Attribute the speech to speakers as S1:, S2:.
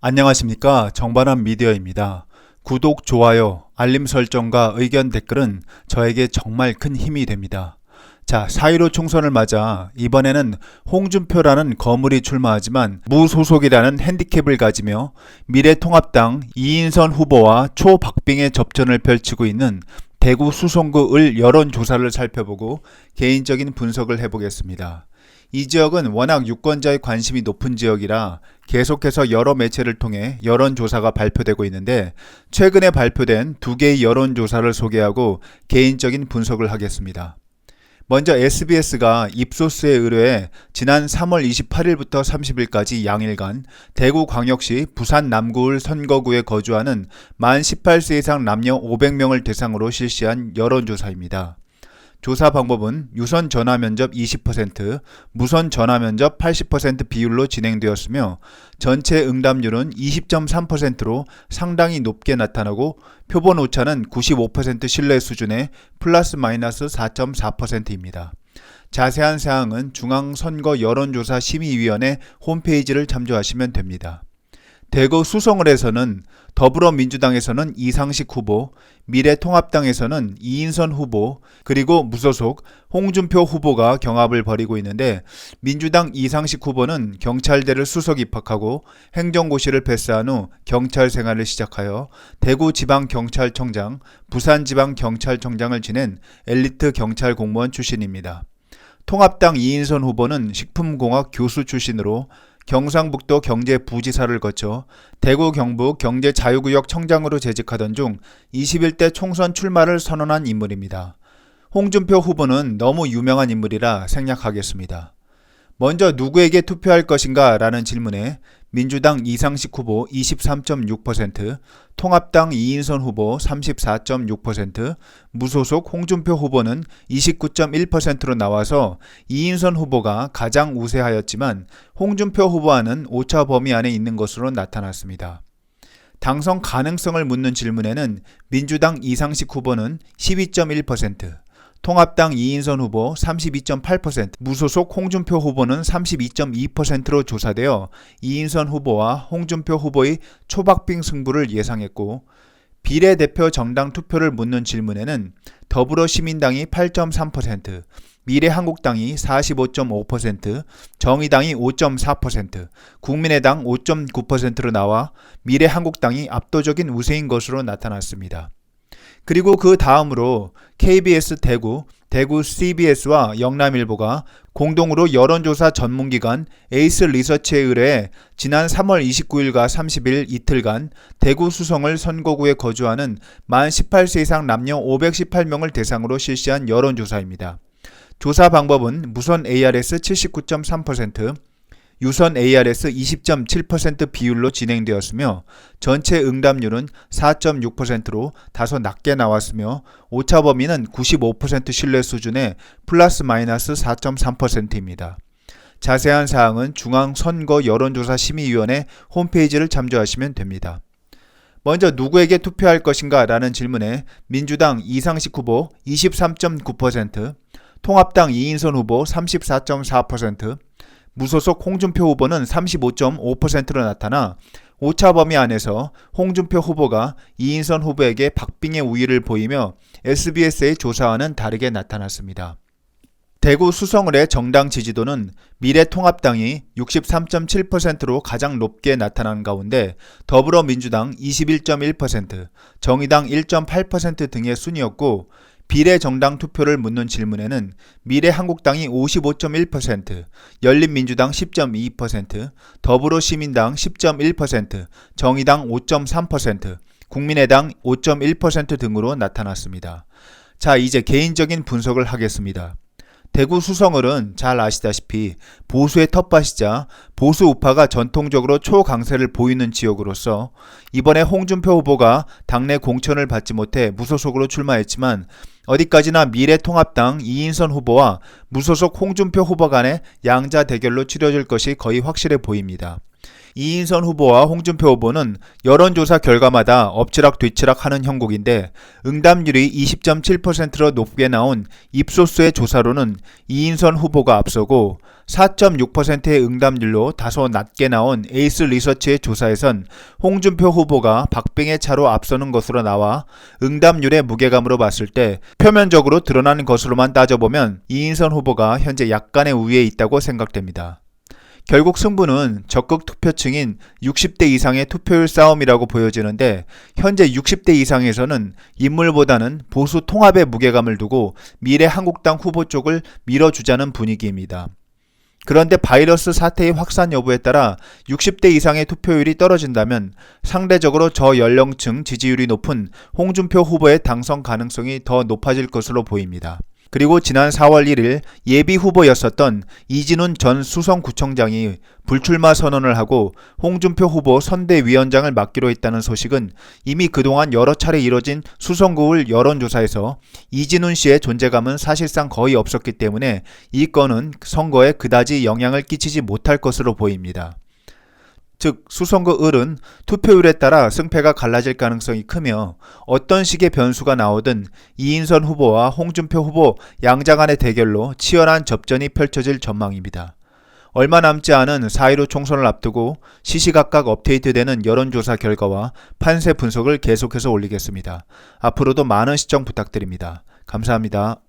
S1: 안녕하십니까, 정반환 미디어입니다. 구독, 좋아요, 알림 설정과 의견 댓글은 저에게 정말 큰 힘이 됩니다. 자, 4.15 총선을 맞아 이번에는 홍준표라는 거물이 출마하지만 무소속이라는 핸디캡을 가지며 미래통합당 이인선 후보와 초박빙의 접전을 펼치고 있는 대구 수성구 을 여론조사를 살펴보고 개인적인 분석을 해보겠습니다. 이 지역은 워낙 유권자의 관심이 높은 지역이라 계속해서 여러 매체를 통해 여론조사가 발표되고 있는데, 최근에 발표된 두 개의 여론조사를 소개하고 개인적인 분석을 하겠습니다. 먼저 SBS가 입소스에 의뢰해 지난 3월 28일부터 30일까지 양일간 대구광역시 부산 남구을 선거구에 거주하는 만 18세 이상 남녀 500명을 대상으로 실시한 여론조사입니다. 조사 방법은 유선 전화 면접 20%, 무선 전화 면접 80% 비율로 진행되었으며 전체 응답률은 20.3%로 상당히 높게 나타나고 표본 오차는 95% 신뢰 수준의 플러스 마이너스 4.4%입니다. 자세한 사항은 중앙선거여론조사심의위원회 홈페이지를 참조하시면 됩니다. 대구 수성을에서는 더불어민주당에서는 이상식 후보, 미래통합당에서는 이인선 후보, 그리고 무소속 홍준표 후보가 경합을 벌이고 있는데, 민주당 이상식 후보는 경찰대를 수석 입학하고 행정고시를 패스한 후 경찰 생활을 시작하여 대구지방경찰청장, 부산지방경찰청장을 지낸 엘리트 경찰 공무원 출신입니다. 통합당 이인선 후보는 식품공학 교수 출신으로 경상북도 경제부지사를 거쳐 대구 경북 경제자유구역 청장으로 재직하던 중 21대 총선 출마를 선언한 인물입니다. 홍준표 후보는 너무 유명한 인물이라 생략하겠습니다. 먼저 누구에게 투표할 것인가 라는 질문에 민주당 이상식 후보 23.6%, 통합당 이인선 후보 34.6%, 무소속 홍준표 후보는 29.1%로 나와서 이인선 후보가 가장 우세하였지만 홍준표 후보와는 오차 범위 안에 있는 것으로 나타났습니다. 당선 가능성을 묻는 질문에는 민주당 이상식 후보는 12.1%, 통합당 이인선 후보 32.8%, 무소속 홍준표 후보는 32.2%로 조사되어 이인선 후보와 홍준표 후보의 초박빙 승부를 예상했고, 비례대표 정당 투표를 묻는 질문에는 더불어시민당이 8.3%, 미래한국당이 45.5%, 정의당이 5.4%, 국민의당 5.9%로 나와 미래한국당이 압도적인 우세인 것으로 나타났습니다. 그리고 그 다음으로 KBS 대구, 대구 CBS와 영남일보가 공동으로 여론조사 전문기관 에이스 리서치에 의뢰해 지난 3월 29일과 30일 이틀간 대구 수성을 선거구에 거주하는 만 18세 이상 남녀 518명을 대상으로 실시한 여론조사입니다. 조사 방법은 무선 ARS 79.3%, 유선 ARS 20.7% 비율로 진행되었으며 전체 응답률은 4.6%로 다소 낮게 나왔으며 오차 범위는 95% 신뢰 수준의 플러스 마이너스 4.3%입니다. 자세한 사항은 중앙선거여론조사심의위원회 홈페이지를 참조하시면 됩니다. 먼저 누구에게 투표할 것인가 라는 질문에 민주당 이상식 후보 23.9%, 통합당 이인선 후보 34.4%, 무소속 홍준표 후보는 35.5%로 나타나 오차 범위 안에서 홍준표 후보가 이인선 후보에게 박빙의 우위를 보이며 SBS의 조사와는 다르게 나타났습니다. 대구 수성을의 정당 지지도는 미래통합당이 63.7%로 가장 높게 나타난 가운데 더불어민주당 21.1%, 정의당 1.8% 등의 순이었고, 비례정당 투표를 묻는 질문에는 미래한국당이 55.1%, 열린민주당 10.2%, 더불어시민당 10.1%, 정의당 5.3%, 국민의당 5.1% 등으로 나타났습니다. 자, 이제 개인적인 분석을 하겠습니다. 대구 수성을은 잘 아시다시피 보수의 텃밭이자 보수 우파가 전통적으로 초강세를 보이는 지역으로서 이번에 홍준표 후보가 당내 공천을 받지 못해 무소속으로 출마했지만 어디까지나 미래통합당 이인선 후보와 무소속 홍준표 후보 간의 양자 대결로 치러질 것이 거의 확실해 보입니다. 이인선 후보와 홍준표 후보는 여론조사 결과마다 엎치락뒤치락 하는 형국인데 응답률이 20.7%로 높게 나온 입소수의 조사로는 이인선 후보가 앞서고 4.6%의 응답률로 다소 낮게 나온 에이스 리서치의 조사에선 홍준표 후보가 박빙의 차로 앞서는 것으로 나와 응답률의 무게감으로 봤을 때 표면적으로 드러나는 것으로만 따져보면 이인선 후보가 현재 약간의 우위에 있다고 생각됩니다. 결국 승부는 적극 투표층인 60대 이상의 투표율 싸움이라고 보여지는데 현재 60대 이상에서는 인물보다는 보수 통합의 무게감을 두고 미래한국당 후보 쪽을 밀어주자는 분위기입니다. 그런데 바이러스 사태의 확산 여부에 따라 60대 이상의 투표율이 떨어진다면 상대적으로 저연령층 지지율이 높은 홍준표 후보의 당선 가능성이 더 높아질 것으로 보입니다. 그리고 지난 4월 1일 예비 후보였었던 이진훈 전 수성구청장이 불출마 선언을 하고 홍준표 후보 선대위원장을 맡기로 했다는 소식은 이미 그동안 여러 차례 이뤄진 수성구울 여론조사에서 이진훈 씨의 존재감은 사실상 거의 없었기 때문에 이 건은 선거에 그다지 영향을 끼치지 못할 것으로 보입니다. 즉 수성구 을은 투표율에 따라 승패가 갈라질 가능성이 크며 어떤 식의 변수가 나오든 이인선 후보와 홍준표 후보 양자 간의 대결로 치열한 접전이 펼쳐질 전망입니다. 얼마 남지 않은 4.15 총선을 앞두고 시시각각 업데이트되는 여론조사 결과와 판세 분석을 계속해서 올리겠습니다. 앞으로도 많은 시청 부탁드립니다. 감사합니다.